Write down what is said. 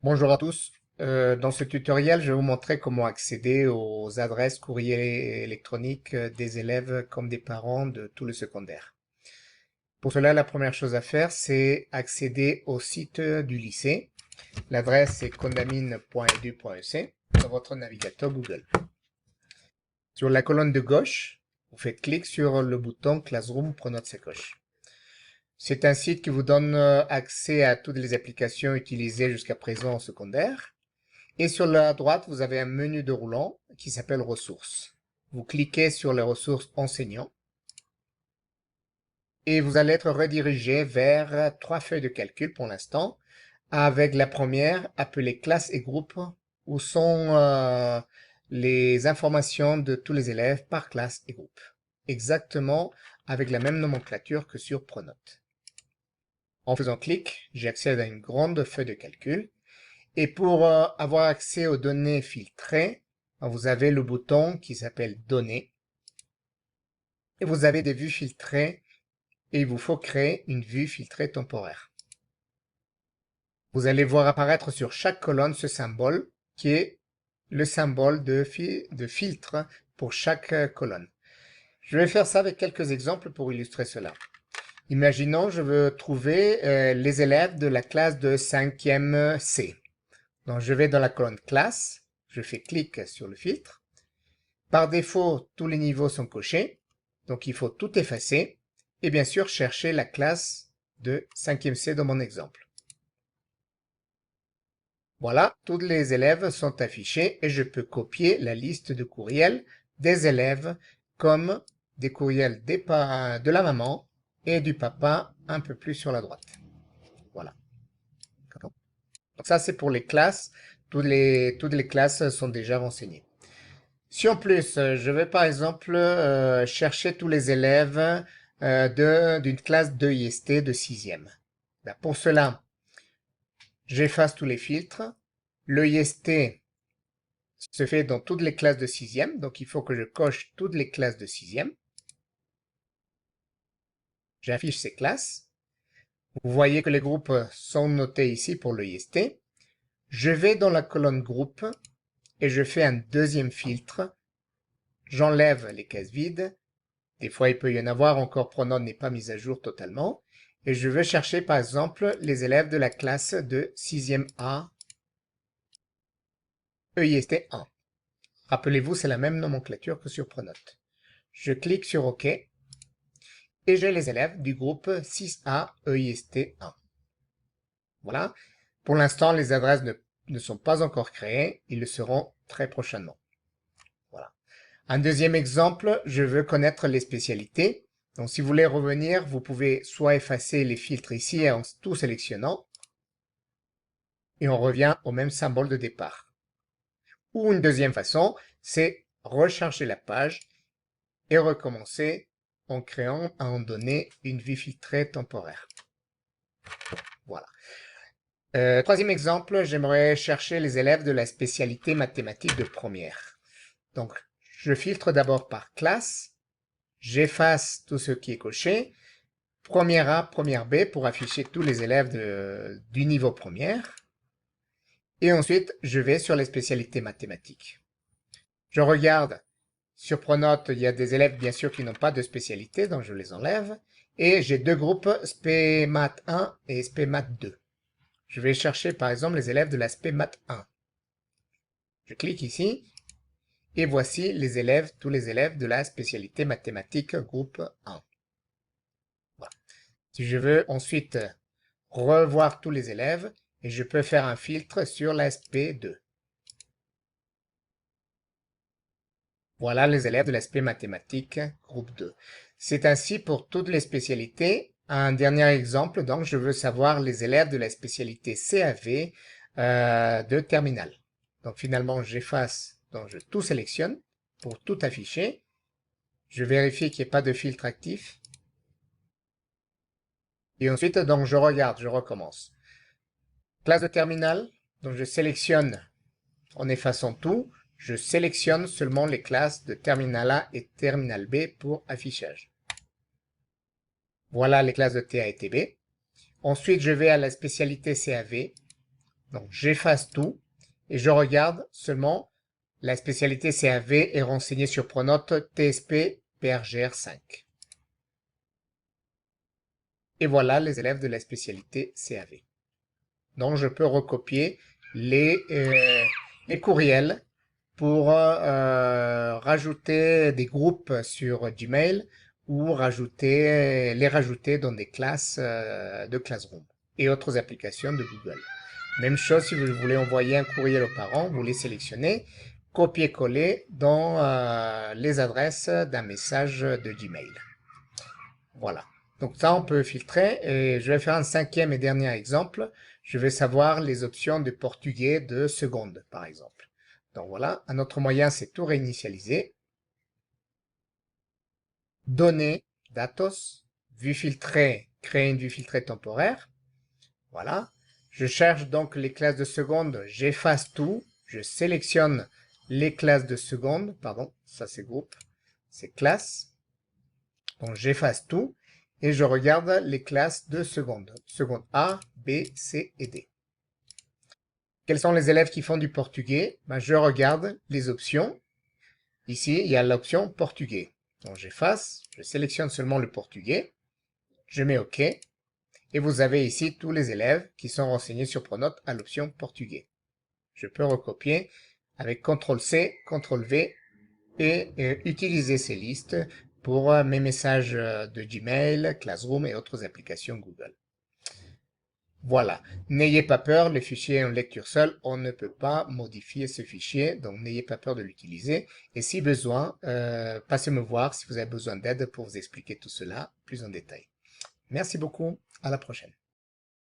Bonjour à tous. Dans ce tutoriel, je vais vous montrer comment accéder aux adresses courrier électroniques des élèves comme des parents de tout le secondaire. Pour cela, la première chose à faire, c'est accéder au site du lycée. L'adresse est condamine.edu.ec dans votre navigateur Google. Sur la colonne de gauche, vous faites clic sur le bouton Classroom pour notre sacoche. C'est un site qui vous donne accès à toutes les applications utilisées jusqu'à présent au secondaire. Et sur la droite, vous avez un menu déroulant qui s'appelle Ressources. Vous cliquez sur les ressources enseignants et vous allez être redirigé vers trois feuilles de calcul pour l'instant, avec la première appelée classe et groupe, où sont les informations de tous les élèves par classe et groupe. Exactement avec la même nomenclature que sur Pronote. En faisant clic, j'accède à une grande feuille de calcul. Et pour avoir accès aux données filtrées, vous avez le bouton qui s'appelle Données. Et vous avez des vues filtrées et il vous faut créer une vue filtrée temporaire. Vous allez voir apparaître sur chaque colonne ce symbole qui est le symbole de filtre pour chaque colonne. Je vais faire ça avec quelques exemples pour illustrer cela. Imaginons, je veux trouver les élèves de la classe de 5e C. Donc, je vais dans la colonne classe, je fais clic sur le filtre. Par défaut, tous les niveaux sont cochés, donc il faut tout effacer et bien sûr chercher la classe de 5e C dans mon exemple. Voilà, tous les élèves sont affichés et je peux copier la liste de courriels des élèves comme des courriels de la maman et du papa un peu plus sur la droite. Voilà. Donc ça, c'est pour les classes. Toutes les classes sont déjà renseignées. Si en plus, je vais par exemple chercher tous les élèves d'une classe de IST de 6e. Ben, pour cela, j'efface tous les filtres. Le IST se fait dans toutes les classes de 6e, donc il faut que je coche toutes les classes de 6e. J'affiche ces classes. Vous voyez que les groupes sont notés ici pour le IST. Je vais dans la colonne groupe et je fais un deuxième filtre. J'enlève les cases vides. Des fois, il peut y en avoir, encore Pronote n'est pas mis à jour totalement. Et je vais chercher, par exemple, les élèves de la classe de 6e A, EIST 1. Rappelez-vous, c'est la même nomenclature que sur Pronote. Je clique sur OK et j'ai les élèves du groupe 6A, EIST 1. Voilà. Pour l'instant, les adresses ne sont pas encore créées. Ils le seront très prochainement. Voilà. Un deuxième exemple, je veux connaître les spécialités. Donc, si vous voulez revenir, vous pouvez soit effacer les filtres ici en tout sélectionnant, et on revient au même symbole de départ. Ou une deuxième façon, c'est recharger la page et recommencer en créant à un donné une vue filtrée temporaire. Voilà. Troisième exemple, j'aimerais chercher les élèves de la spécialité mathématiques de première. Donc, je filtre d'abord par classe, j'efface tout ce qui est coché, première A, première B pour afficher tous les élèves du niveau première. Et ensuite, je vais sur les spécialités mathématiques. Je regarde, sur Pronote, il y a des élèves bien sûr qui n'ont pas de spécialité, donc je les enlève. Et j'ai deux groupes, SP Math 1 et SP Math 2. Je vais chercher par exemple les élèves de la SP Math 1. Je clique ici et voici les élèves, tous les élèves de la spécialité mathématique groupe 1. Voilà. Si je veux ensuite revoir tous les élèves, et je peux faire un filtre sur la SP2. Voilà les élèves de l'aspect mathématique, groupe 2. C'est ainsi pour toutes les spécialités. Un dernier exemple, donc je veux savoir les élèves de la spécialité CAV de terminale. Donc finalement, j'efface, donc je tout sélectionne pour tout afficher. Je vérifie qu'il n'y ait pas de filtre actif. Et ensuite, donc je regarde, je recommence. Classe de terminale, donc je sélectionne en effaçant tout. Je sélectionne seulement les classes de terminal A et terminal B pour affichage. Voilà les classes de TA et TB. Ensuite, je vais à la spécialité CAV. Donc, j'efface tout et je regarde seulement la spécialité CAV est renseignée sur Pronote TSP PRGR5. Et voilà les élèves de la spécialité CAV. Donc, je peux recopier les courriels pour rajouter des groupes sur Gmail ou les rajouter dans des classes de Classroom et autres applications de Google. Même chose si vous voulez envoyer un courriel aux parents, vous les sélectionnez, copier-coller dans les adresses d'un message de Gmail. Voilà. Donc ça, on peut filtrer. Et je vais faire un cinquième et dernier exemple. Je vais savoir les options de portugais de seconde, par exemple. Donc voilà, un autre moyen, c'est tout réinitialiser. Données, datos, vue filtrée, créer une vue filtrée temporaire. Voilà. Je cherche donc les classes de seconde, j'efface tout, je sélectionne les classes de seconde, pardon, ça c'est groupe, c'est classe. Donc j'efface tout et je regarde les classes de seconde. Seconde A, B, C et D. Quels sont les élèves qui font du portugais? Je regarde les options. Ici, il y a l'option portugais. Donc j'efface, je sélectionne seulement le portugais, je mets OK. Et vous avez ici tous les élèves qui sont renseignés sur Pronote à l'option portugais. Je peux recopier avec CTRL-C, CTRL-V et utiliser ces listes pour mes messages de Gmail, Classroom et autres applications Google. Voilà. N'ayez pas peur, le fichier est en lecture seule. On ne peut pas modifier ce fichier, donc n'ayez pas peur de l'utiliser. Et si besoin, passez me voir si vous avez besoin d'aide pour vous expliquer tout cela plus en détail. Merci beaucoup. À la prochaine.